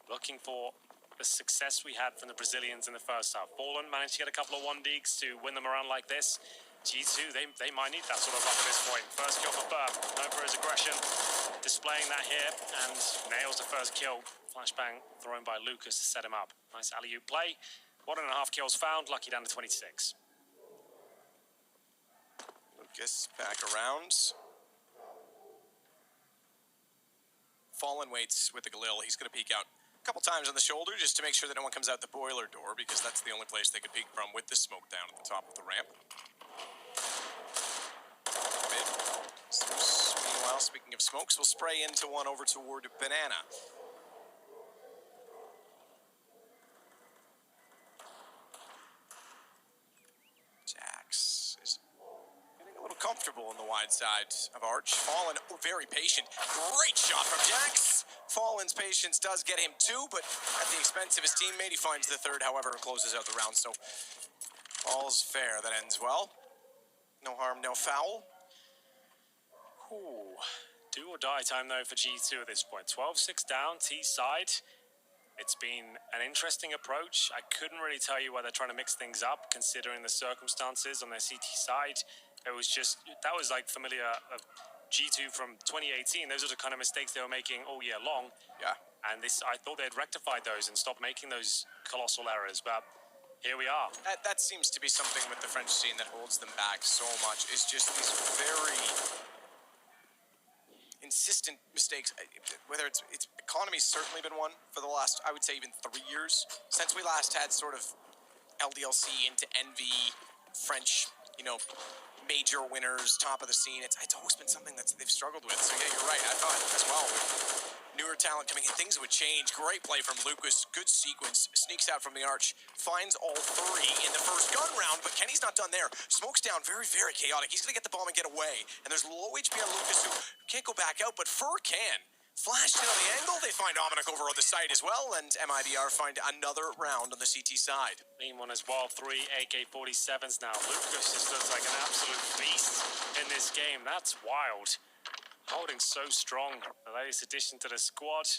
Looking for the success we had from the Brazilians in the first half. Fallen managed to get a couple of 1-digs to win them around like this. G2, they might need that sort of luck at this point. First kill for Burr, known for his aggression. Displaying that here, and nails the first kill. Flashbang thrown by Lucas to set him up. Nice alley-oop play. 1.5 kills found, lucky down to 26. Lucas back around. Fallen waits with the Galil. He's going to peek out a couple times on the shoulder just to make sure that no one comes out the boiler door, because that's the only place they could peek from with the smoke down at the top of the ramp. Mid. Zeus, meanwhile, speaking of smokes, will spray into one over toward Banana. comfortable on the wide side of Arch. Fallen, very patient. Great shot from Jax. Fallen's patience does get him two, but at the expense of his teammate, he finds the third, however, and closes out the round. So all's fair. That ends well. No harm, no foul. Ooh. Do or die time, though, for G2 at this point. 12-6 down, T side. It's been an interesting approach. I couldn't really tell you why they're trying to mix things up, considering the circumstances on their CT side. It was just, that was like familiar of G2 from 2018. Those are the kind of mistakes they were making all year long. Yeah. And this, I thought they had rectified those and stopped making those colossal errors, but here we are. That seems to be something with the French scene that holds them back so much, is just these very insistent mistakes. Whether it's economy's certainly been one for the last, I would say, even 3 years since we last had sort of LDLC into Envy, French, major winners, top of the scene. It's always been something that they've struggled with. So yeah, you're right. I thought as well, with newer talent coming in, things would change. Great play from Lucas. Good sequence. Sneaks out from the arch. Finds all three in the first gun round, but Kenny's not done there. Smokes down. Very, very chaotic. He's going to get the bomb and get away. And there's low HP on Lucas, who can't go back out, but Fur can. Flashed in on the angle. They find Omnic over on the side as well, and Mibr find another round on the CT side. Lean one as well. 3 AK-47s now. Lucas just looks like an absolute beast in this game. That's wild. Holding so strong. The latest addition to the squad,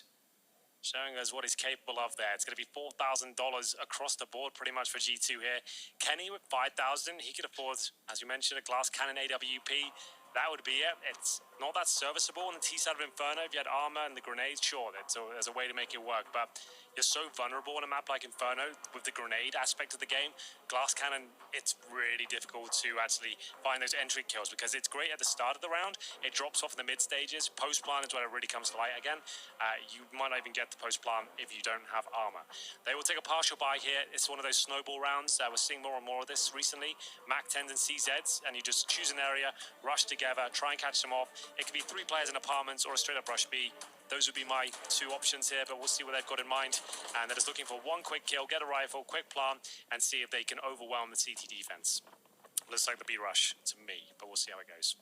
showing us what he's capable of there. It's going to be $4,000 across the board pretty much for G2 here. Kenny with 5,000. He could afford, as you mentioned, a glass cannon AWP. That would be it. It's not that serviceable on the T side of Inferno. If you had armor and the grenades, sure, there's a way to make it work. But you're so vulnerable on a map like Inferno with the grenade aspect of the game. Glass cannon, it's really difficult to actually find those entry kills because it's great at the start of the round. It drops off in the mid stages. Post plant is when it really comes to light again. You might not even get the post plant if you don't have armor. They will take a partial buy here. It's one of those snowball rounds. We're seeing more and more of this recently. Mac 10s and CZs, and you just choose an area, rush together, try and catch them off. It could be 3 players in apartments or a straight up rush B. Those would be my 2 options here, but we'll see what they've got in mind. And they're just looking for one quick kill, get a rifle, quick plant, and see if they can overwhelm the CT defense. Looks like the B rush to me, but we'll see how it goes.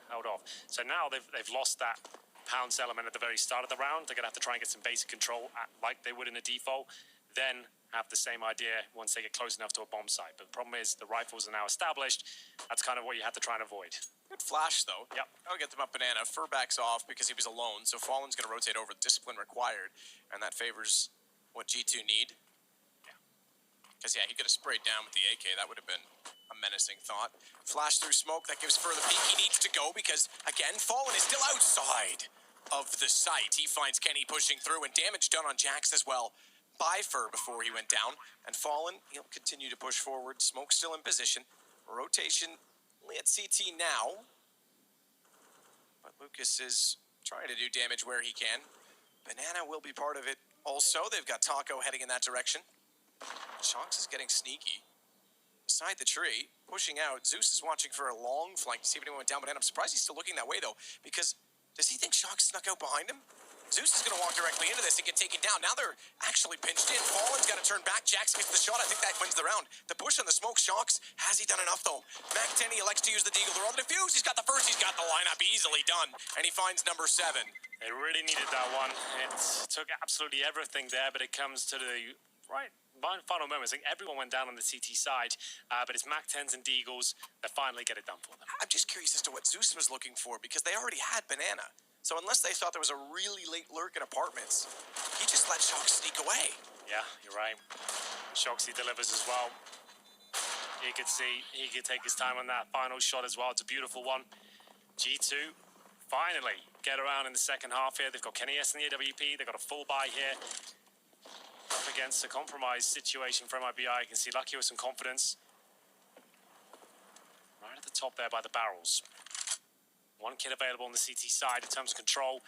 Held off. So now they've lost that pounce element at the very start of the round. They're going to have to try and get some basic control like they would in a default. Then have the same idea once they get close enough to a bomb site. But the problem is the rifles are now established. That's kind of what you have to try and avoid. Good flash, though. Yep. That'll get them up banana. Fur backs off because he was alone, so Fallen's going to rotate over. Discipline required, and that favors what G2 need. Yeah. Because, yeah, he could have sprayed down with the AK. That would have been a menacing thought. Flash through smoke. That gives Fur the peek. He needs to go because, again, Fallen is still outside of the site. He finds Kenny pushing through, and damage done on Jax as well by Fur before he went down. And Fallen, he'll continue to push forward. Smoke still in position. Rotation only at CT now. But Lucas is trying to do damage where he can. Banana will be part of it also. They've got Taco heading in that direction. Shonks is getting sneaky. Beside the tree, pushing out. Zeus is watching for a long flank to see if anyone went down. Banana, I'm surprised he's still looking that way, though, because does he think Shonks snuck out behind him? Zeus is going to walk directly into this and get taken down. Now they're actually pinched in. Fallen's got to turn back. Jax gets the shot. I think that wins the round. The push on the smoke. Shocks. Has he done enough, though? Mac 10, he elects to use the deagle. They're on the defuse. He's got the first. He's got the lineup easily done. And he finds number 7. They really needed that one. It took absolutely everything there, but it comes to the final moments. Like everyone went down on the CT side, but it's Mac 10s and Deagles that finally get it done for them. I'm just curious as to what Zeus was looking for, because they already had Banana. So unless they thought there was a really late lurk in apartments, he just let Shox sneak away. Yeah, you're right. Shoxy delivers as well. You could see he could take his time on that final shot as well. It's a beautiful one. G2 finally get around in the second half here. They've got Kenny S in the AWP. They've got a full buy here. Up against a compromised situation for Mibr. You can see Lucky with some confidence. Right at the top there by the barrels. One kid available on the CT side in terms of control.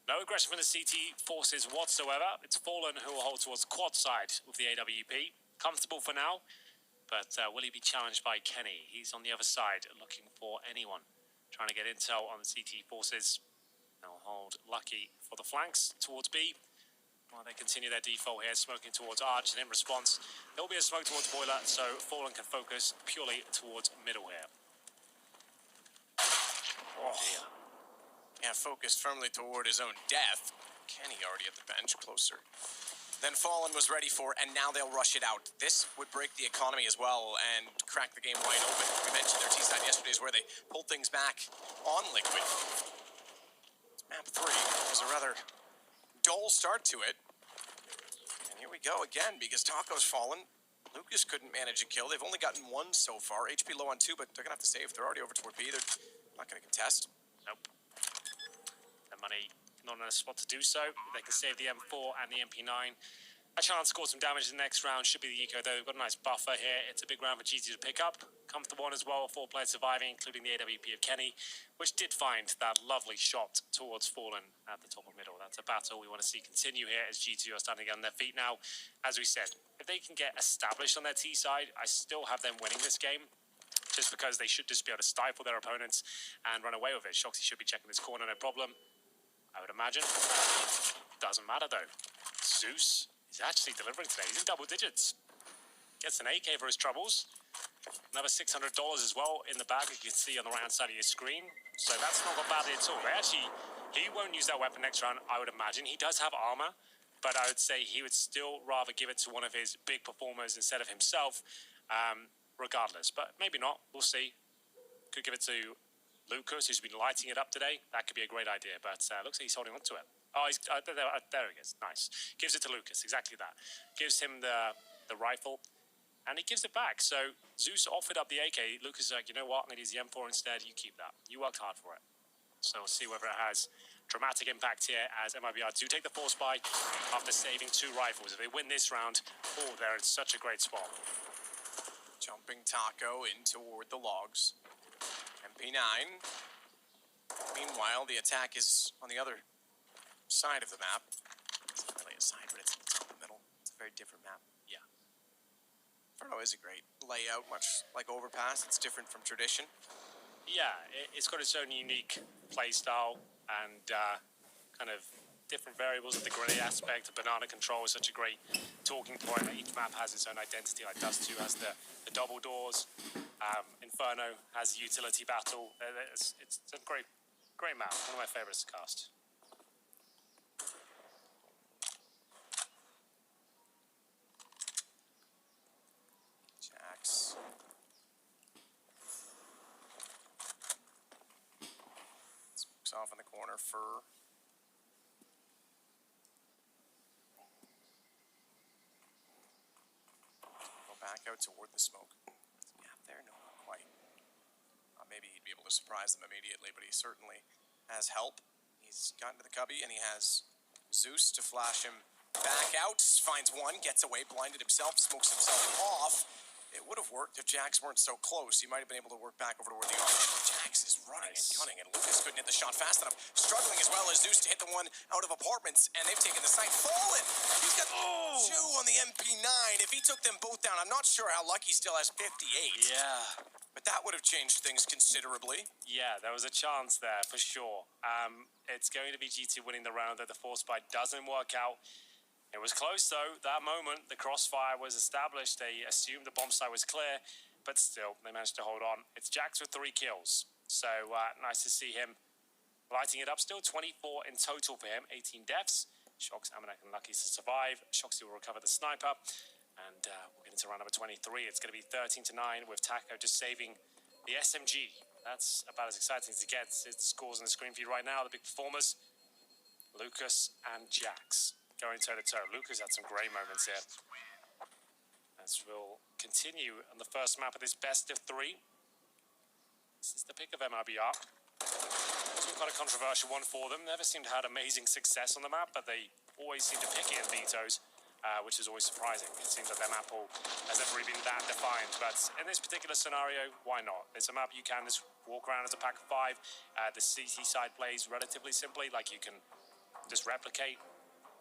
No aggression from the CT forces whatsoever. It's Fallen who will hold towards the quad side with the AWP. Comfortable for now, but will he be challenged by Kenny? He's on the other side looking for anyone. Trying to get intel on the CT forces. They'll hold Lucky for the flanks towards B. While they continue their default here, smoking towards Arch, and in response, there'll be a smoke towards Boiler, so Fallen can focus purely towards middle here. Oh dear. Yeah, focused firmly toward his own death. Kenny already at the bench, closer than Fallen was ready for, and now they'll rush it out. This would break the economy as well and crack the game wide open. We mentioned their T-side yesterday is where they pulled things back on Liquid. Map 3 was a rather dull start to it. And here we go again, because Taco's fallen. Lucas couldn't manage a kill. They've only gotten one so far. HP low on 2, but they're going to have to save. They're already over toward B. They're not going to contest. Nope. The money not in a spot to do so. They can save the M4 and the MP9. A chance to score some damage in the next round should be the eco, though. We've got a nice buffer here. It's a big round for GT to pick up. Comfortable one as well, 4 players surviving, including the AWP of Kenny, which did find that lovely shot towards Fallen at the top of middle. That's a battle we want to see continue here as G2 are standing on their feet now. As we said, if they can get established on their T side, I still have them winning this game, just because they should just be able to stifle their opponents and run away with it. Shoxy should be checking this corner, no problem, I would imagine. Doesn't matter, though. Zeus is actually delivering today. He's in double digits. Gets an AK for his troubles. Another $600 as well in the bag, you can see on the right-hand side of your screen. So that's not gone badly at all. He won't use that weapon next round, I would imagine. He does have armor, but I would say he would still rather give it to one of his big performers instead of himself, regardless. But maybe not. We'll see. Could give it to Lucas, who's been lighting it up today. That could be a great idea, but looks like he's holding on to it. Oh, there he is. Nice. Gives it to Lucas, exactly that. Gives him the rifle, and he gives it back. So Zeus offered up the AK. Lucas is like, you know what? I'm going to use the M4 instead. You keep that. You worked hard for it. So we'll see whether it has dramatic impact here as MIBR do take the force buy after saving 2 rifles. If they win this round, oh, they're in such a great spot. Jumping Taco in toward the logs. MP9. Meanwhile, the attack is on the other side of the map. It's not really a side, but it's in the middle. It's a very different map. Yeah. Inferno is a great layout, much like Overpass. It's different from tradition. Yeah, it's got its own unique play style and kind of different variables of the grenade aspect. The banana control is such a great talking point. Each map has its own identity. Like Dust 2 has the double doors. Inferno has a utility battle. It's a great map. One of my favorites to cast. Jax. Smokes off in the corner for back out toward the smoke. Yeah, there, no, not quite. Maybe he'd be able to surprise them immediately, but he certainly has help. He's gotten to the cubby, and he has Zeus to flash him back out. Finds one, gets away, blinded himself, smokes himself off. It would have worked if Jax weren't so close. He might have been able to work back over to where the Jax is running and gunning, and Lucas couldn't hit the shot fast enough. Struggling as well as Zeus to hit the one out of apartments, and they've taken the site. Fallen! He's got 2 on the MP9. If he took them both down, I'm not sure how lucky still has 58. Yeah. But that would have changed things considerably. Yeah, there was a chance there for sure. It's going to be GT winning the round, though the force buy doesn't work out. It was close, though. That moment, the crossfire was established. They assumed the bomb site was clear, but still, they managed to hold on. It's Jax with 3 kills. So, nice to see him lighting it up. Still 24 in total for him, 18 deaths. Shox, Amanek, and Lucky to survive. Shoxy will recover the sniper. And we'll get into round number 23. It's going to be 13-9 with Taco just saving the SMG. That's about as exciting as it gets. It scores on the screen for you right now. The big performers, Lucas and Jax, going toe-to-toe. Lucas had some great moments here. As we'll continue on the first map of this best of 3. This is the pick of MIBR. It's quite a controversial one for them. Never seemed to have amazing success on the map, but they always seem to pick it in vetoes, which is always surprising. It seems like their map pool has never really been that defined, but in this particular scenario, why not? It's a map you can just walk around as a pack of 5. The CT side plays relatively simply, like you can just replicate,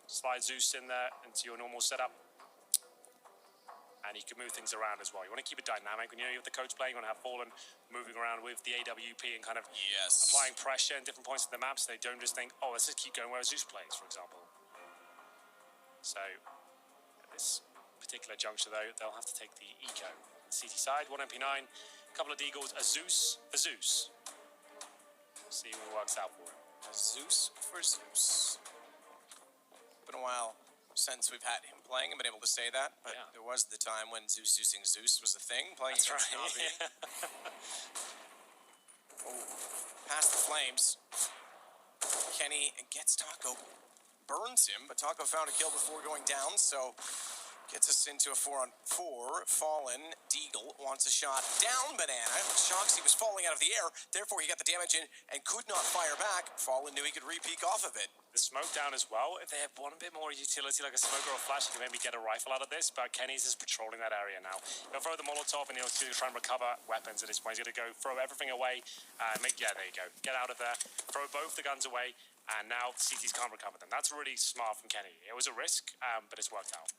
slide Zeus in there into your normal setup, and you can move things around as well. You want to keep it dynamic. When you have the coach playing, you want to have Fallen moving around with the AWP and kind of applying pressure in different points of the map, so they don't just think, oh, let's just keep going where Zeus plays, for example. So at this particular juncture, though, they'll have to take the eco. CT side, 1 MP9, a couple of deagles, a Zeus for Zeus. See what works out for him. A Zeus for Zeus. Been a while since we've had him playing and been able to say that, but Yeah. there was the time when Zeusing Zeus was a thing, playing That's against right. Navi. Oh, past the flames. Kenny gets Taco, burns him, but Taco found a kill before going down, so gets us into a 4-on-4. Fallen, Deagle wants a shot down Banana. Shoxy was falling out of the air, therefore he got the damage in and could not fire back. Fallen knew he could re-peek off of it. The smoke down as well. If they have one bit more utility, like a smoke or a flash, you can maybe get a rifle out of this, but Kenny's just patrolling that area now. He'll throw the Molotov and he'll try and recover weapons at this point. He's going to go throw everything away. Yeah, there you go. Get out of there. Throw both the guns away, and now CTs can't recover them. That's really smart from Kenny. It was a risk, but it's worked out.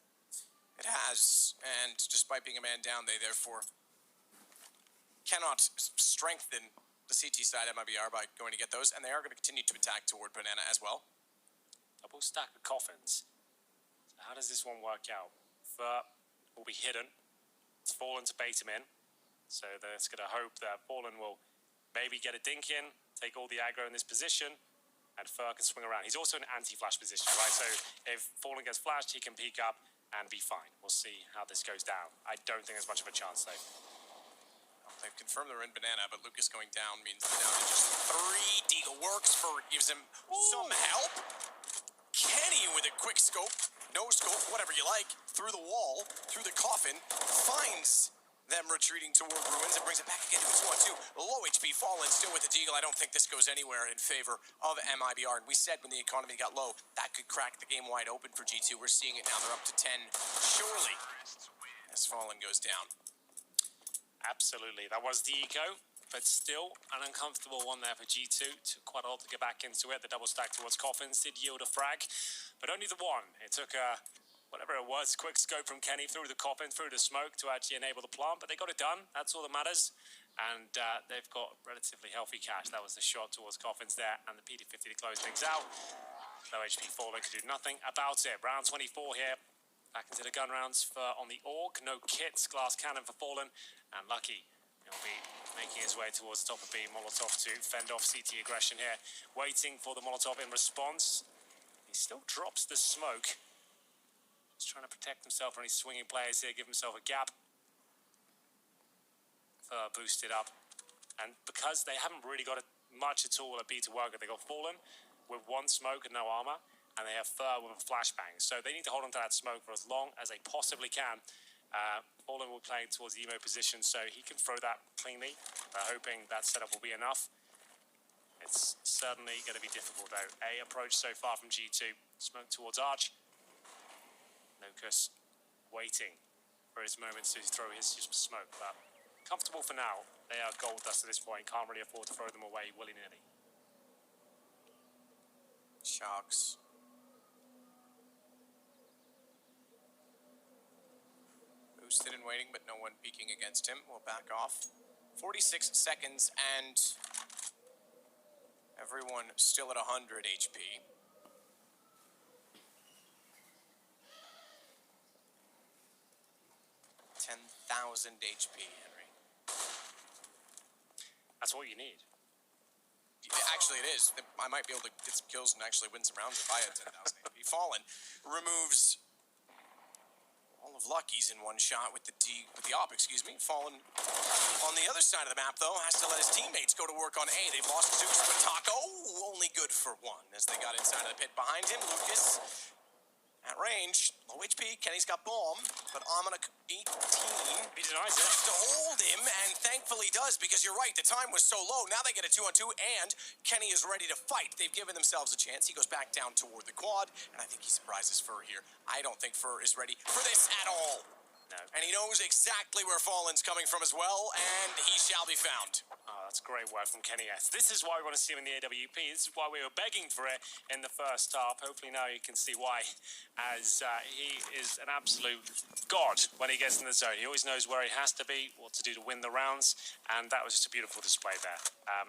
It has, and despite being a man down, they therefore cannot strengthen the CT side Mibr by going to get those, and they are going to continue to attack toward Banana as well. Double stack of coffins. So how does this one work out? Fur will be hidden. It's Fallen to bait him in. So that's going to hope that Fallen will maybe get a dink in, take all the aggro in this position, and Fur can swing around. He's also in anti-flash position, right? So if Fallen gets flashed, he can peek up and be fine. We'll see how this goes down. I don't think there's much of a chance, though. They've confirmed they're in Banana, but Lucas going down means they're down to just 3. Deagle works for, gives him some help. Kenny with a quick scope, no scope, whatever you like, through the wall, through the coffin, finds them retreating toward ruins and brings it back again to a 2-on-2. Low HP Fallen still with the Deagle. I don't think this goes anywhere in favor of Mibr. And we said when the economy got low, that could crack the game wide open for G2. We're seeing it now. They're up to 10. Surely, as Fallen goes down. Absolutely. That was the eco, but still an uncomfortable one there for G2. Took quite a lot to get back into it. The double stack towards coffins did yield a frag, but only the one. It took a, whatever it was, quick scope from Kenny through the coffin, through the smoke to actually enable the plant, but they got it done. That's all that matters. And they've got relatively healthy cash. That was the shot towards coffins there, and the PD-50 to close things out. Low HP Fallen could do nothing about it. Round 24 here. Back into the gun rounds for on the AUG. No kits, glass cannon for Fallen, and Lucky. He'll be making his way towards the top of B. Molotov to fend off CT aggression here. Waiting for the Molotov in response. He still drops the smoke. He's trying to protect himself from any swinging players here, give himself a gap. Boosted up. And because they haven't really got much at all at B to work with, they got Fallen with 1 smoke and no armor. And they have Fur with a flashbang. So they need to hold on to that smoke for as long as they possibly can. Fallen will be playing towards the emo position, so he can throw that cleanly. Hoping that setup will be enough. It's certainly going to be difficult, though. A approach so far from G2. Smoke towards Arch. Lucas waiting for his moments to throw his smoke. But comfortable for now. They are gold dust at this point. Can't really afford to throw them away willy-nilly. Sharks. Boosted and waiting, but no one peeking against him. We'll back off. 46 seconds, and everyone still at 100 HP. $10,000 HP, Henry. That's what you need. Actually, it is. I might be able to get some kills and actually win some rounds if I had 10,000 HP. Fallen removes all of Lucky's in one shot with the op, excuse me. Fallen on the other side of the map, though, has to let his teammates go to work on A. They've lost Zeus, but Taco only good for 1 as they got inside of the pit behind him. Lucas at range, low HP. Kenny's got bomb, but Almanac 18. He denies it. To hold him, and thankfully does, because you're right, the time was so low. Now they get a 2-on-2, and Kenny is ready to fight. They've given themselves a chance. He goes back down toward the quad, and I think he surprises Fur here. I don't think Fur is ready for this at all. No. And he knows exactly where Fallen's coming from as well, and he shall be found. Oh, that's great work from Kenny S. This is why we want to see him in the AWP. This is why we were begging for it in the first half. Hopefully now you can see why, as he is an absolute god when he gets in the zone. He always knows where he has to be, what to do to win the rounds, and that was just a beautiful display there.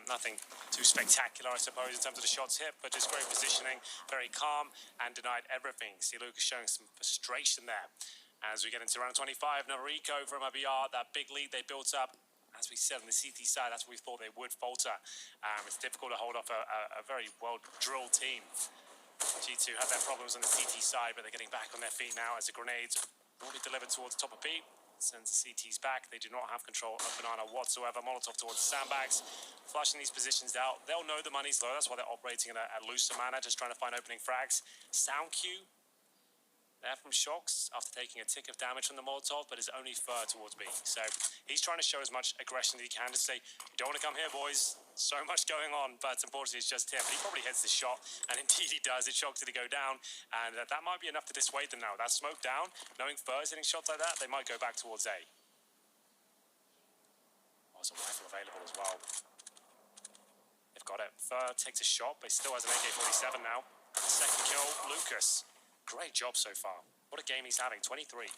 Nothing too spectacular, I suppose, in terms of the shots hit, but just great positioning, very calm, and denied everything. See Lucas showing some frustration there. As we get into round 25, another eco from Mibr, that big lead they built up. As we said on the CT side, that's what we thought they would falter. It's difficult to hold off a very well-drilled team. G2 had their problems on the CT side, but they're getting back on their feet now as the grenades will be delivered towards the top of B. Sends the CTs back. They do not have control of Banana whatsoever. Molotov towards the sandbags. Flushing these positions out. They'll know the money's low. That's why they're operating in a looser manner, just trying to find opening frags. Sound cue there from Shox after taking a tick of damage from the Molotov, but is only fur towards B. So he's trying to show as much aggression as he can to say, you don't want to come here, boys. So much going on, but unfortunately it's just him. But he probably hits the shot, and indeed he does. It shocks it to go down, and that might be enough to dissuade them now. That smoke down, knowing Fur's hitting shots like that, they might go back towards A. Oh, there's a rifle available as well. They've got it. Fur takes a shot, but he still has an AK-47 now. Second kill, Lucas. Great job so far. What a game he's having. 23. 8.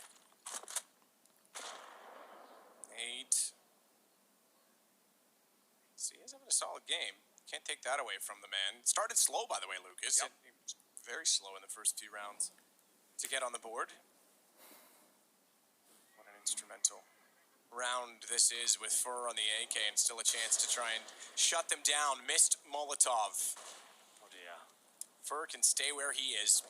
See, he's having a solid game. Can't take that away from the man. Started slow, by the way, Lucas. Yep. He was very slow in the first few rounds to get on the board. What an instrumental round this is with Fur on the AK and still a chance to try and shut them down. Missed Molotov. Oh dear. Fur can stay where he is.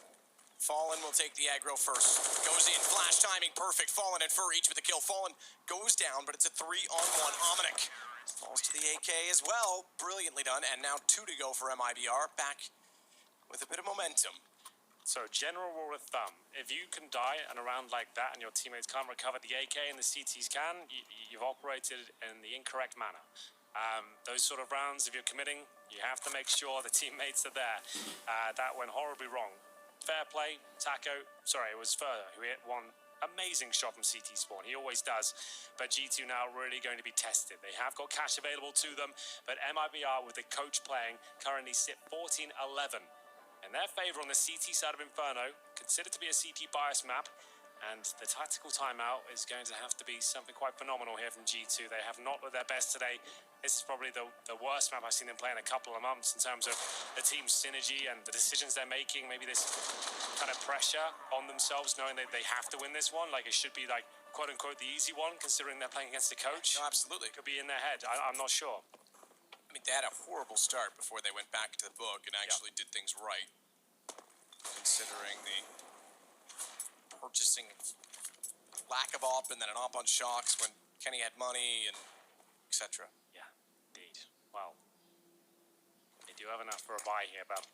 Fallen will take the aggro first. Goes in, flash timing, perfect. Fallen and Fur each with the kill. Fallen goes down, but it's a 3-on-1. Ominic falls to the AK as well. Brilliantly done, and now 2 to go for Mibr. Back with a bit of momentum. So, general rule of thumb, if you can die in a round like that and your teammates can't recover the AK and the CTs can, you've operated in the incorrect manner. Those sort of rounds, if you're committing, you have to make sure the teammates are there. That went horribly wrong. Fair play, Taco, sorry, it was Further who hit one amazing shot from CT spawn. He always does. But G2 now really going to be tested. They have got cash available to them, but Mibr with the coach playing currently sit 14-11. In their favor on the CT side of Inferno, considered to be a CT bias map, and the tactical timeout is going to have to be something quite phenomenal here from G2. They have not looked their best today. This is probably the worst map I've seen them play in a couple of months in terms of the team's synergy and the decisions they're making. Maybe this kind of pressure on themselves, knowing that they have to win this one. Like it should be like, quote unquote, the easy one, considering they're playing against the coach. No, absolutely. Could be in their head. I'm not sure. I mean, they had a horrible start before they went back to the book and actually did things right. Considering the purchasing lack of op and then an op on Shox when Kenny had money and etc. Yeah, indeed. Well, they do have enough for a buy here, but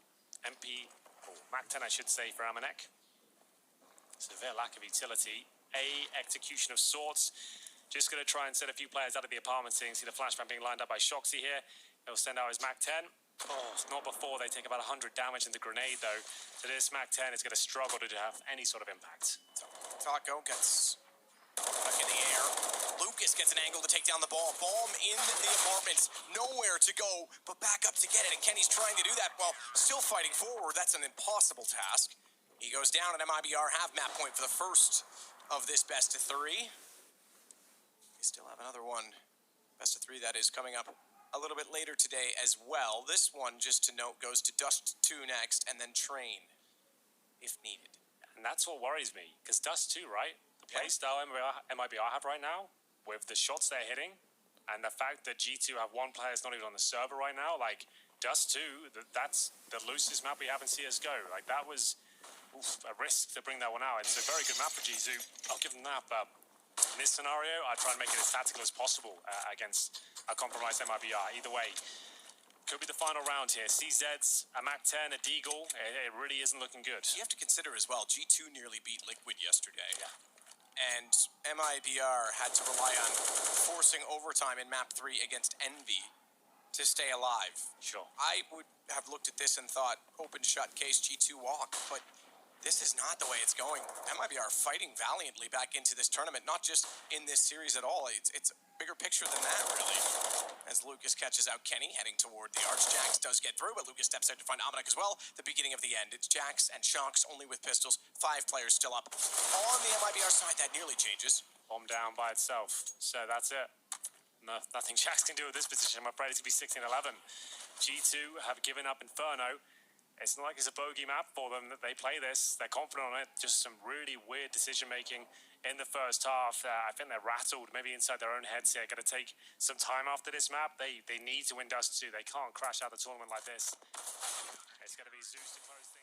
MP, or Mac 10 I should say, for Amanek. Severe lack of utility. A execution of sorts. Just going to try and set a few players out of the apartment, seeing see the flashbang being lined up by Shoxy here. He'll send out his Mac 10. Oh, not before they take about 100 damage in the grenade, though. So this Mac 10 is going to struggle to have any sort of impact. Taco gets back in the air. Lucas gets an angle to take down the ball. Bomb in the apartment. Nowhere to go, but back up to get it. And Kenny's trying to do that while still fighting forward. That's an impossible task. He goes down, and Mibr have map point for the first of this best of 3. They still have another one. Best of 3 that is coming up a little bit later today as well. This one, just to note, goes to Dust 2 next, and then Train, if needed. And that's what worries me, because Dust 2, right? The playstyle Mibr have right now, with the shots they're hitting, and the fact that G2 have one player that's not even on the server right now, like, Dust 2, that's the loosest map we have in CSGO. Like, that was a risk to bring that one out. It's a very good map for G2. I'll give them that, but in this scenario, I try and make it as tactical as possible against a compromised Mibr. Either way, could be the final round here. CZ's, a Mac 10, a Deagle. It really isn't looking good. You have to consider as well, G2 nearly beat Liquid yesterday. Yeah. And Mibr had to rely on forcing overtime in map 3 against Envy to stay alive. Sure. I would have looked at this and thought, open shut case G2 walk, but This is not the way it's going. Mibr are fighting valiantly back into this tournament, not just in this series at all. It's a bigger picture than that, really. As Lucas catches out Kenny, heading toward the arch. Jax does get through, but Lucas steps out to find Amanek as well. The beginning of the end. It's Jax and Shocks only with pistols. 5 players still up. On the Mibr side, that nearly changes. Bomb down by itself. So that's it. Nothing Jax can do with this position. I'm afraid it's going to be 16-11. G2 have given up Inferno. It's not like it's a bogey map for them that they play this. They're confident on it. Just some really weird decision-making in the first half. I think they're rattled, maybe inside their own heads here. Going to take some time after this map. They need to win Dust 2. They can't crash out the tournament like this. It's going to be Zeus to close things.